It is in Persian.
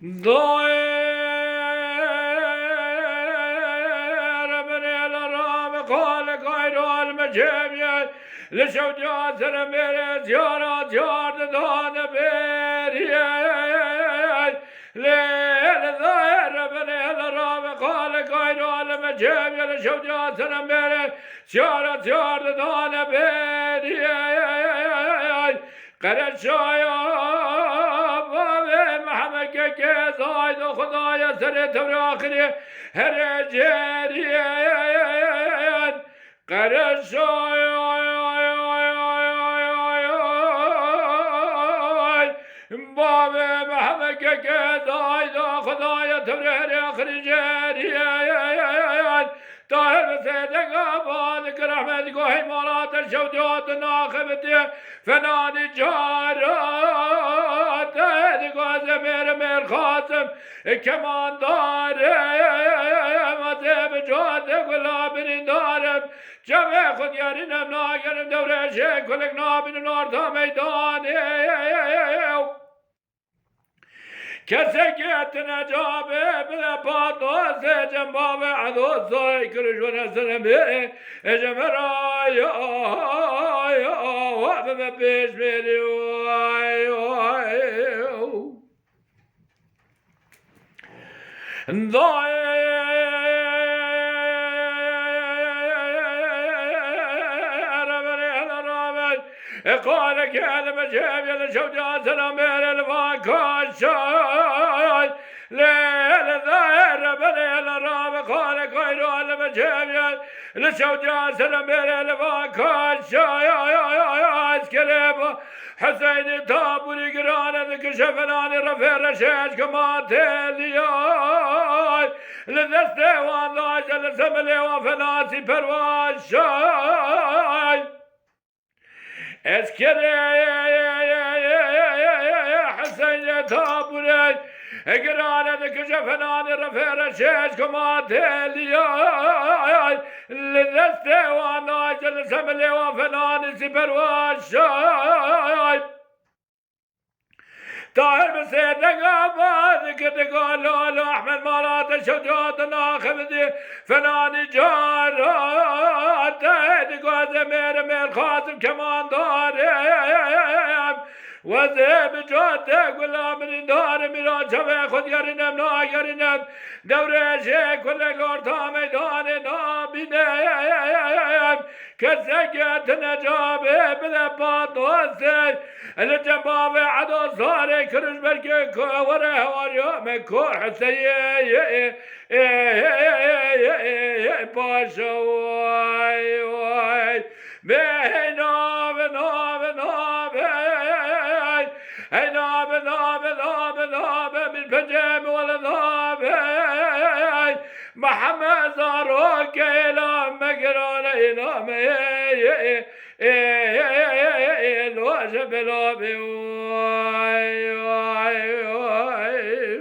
ضاير من الرام قال غير المجيب لشو جاسر ميري زيارة زيارة دان بيري ليل ضاير من الرام قال غير المجيب لشو جاسر ميري زيارة زيارة دان بيري قرد شايب محمد که زاید و خدای سر تبراخری هر جریان قرد شاید باب محمد که زاید و خدای تبراخری جریان طاهر سيدك أبادك رحمتك وحمارات الشوجات ناخبتي فنان جارات هدك وزمير مير خاتم كمان دارم أزيب جاتك واللابرين دارم جمع خد يارينم ناقرم دوري شيك كلك نابين نار تا ميداني كسكت نجابه بلا باطوس جنباب عدوس يكرش ونسلم جمرايا وابا بيش ميري قال كلمة جاب يا شوجا سلام يا الفاكاشاي ليل ذاهر بليل الراب قال خير علم جاب يا شوجا سلام يا الفاكاشاي اسكلم حسين تابوري قران ذك شفناني رفير رشاش كما تلياي لذسته والله جل سملي وفناسي پرواشاي اسكري حسين تابوري قرانة كشفناني رفير الشيش كماتيلي لذسته وانا جل سملي وفناني سبر واشاي طاهر بسيدك أبادك تقول أحمد مرات الشجاعة ناخذ فناني جارات تقول زمير مير خاتم كمان دارم وزيب جاتك ولا من دار ميرا شبه خد يرنم نا يرنم دوري شيء كل قرطة ميدان نابينم كسكت نجابه بلبات وسي الجنباب عدو صاري كرش بركي كوره هواريو من كور حسي باشا واي بناب ناب ناب اي ناب ناب ناب ناب من بجام ولا ناب محمد زاروك الى مقرون الى الواجب لابي واي واي واي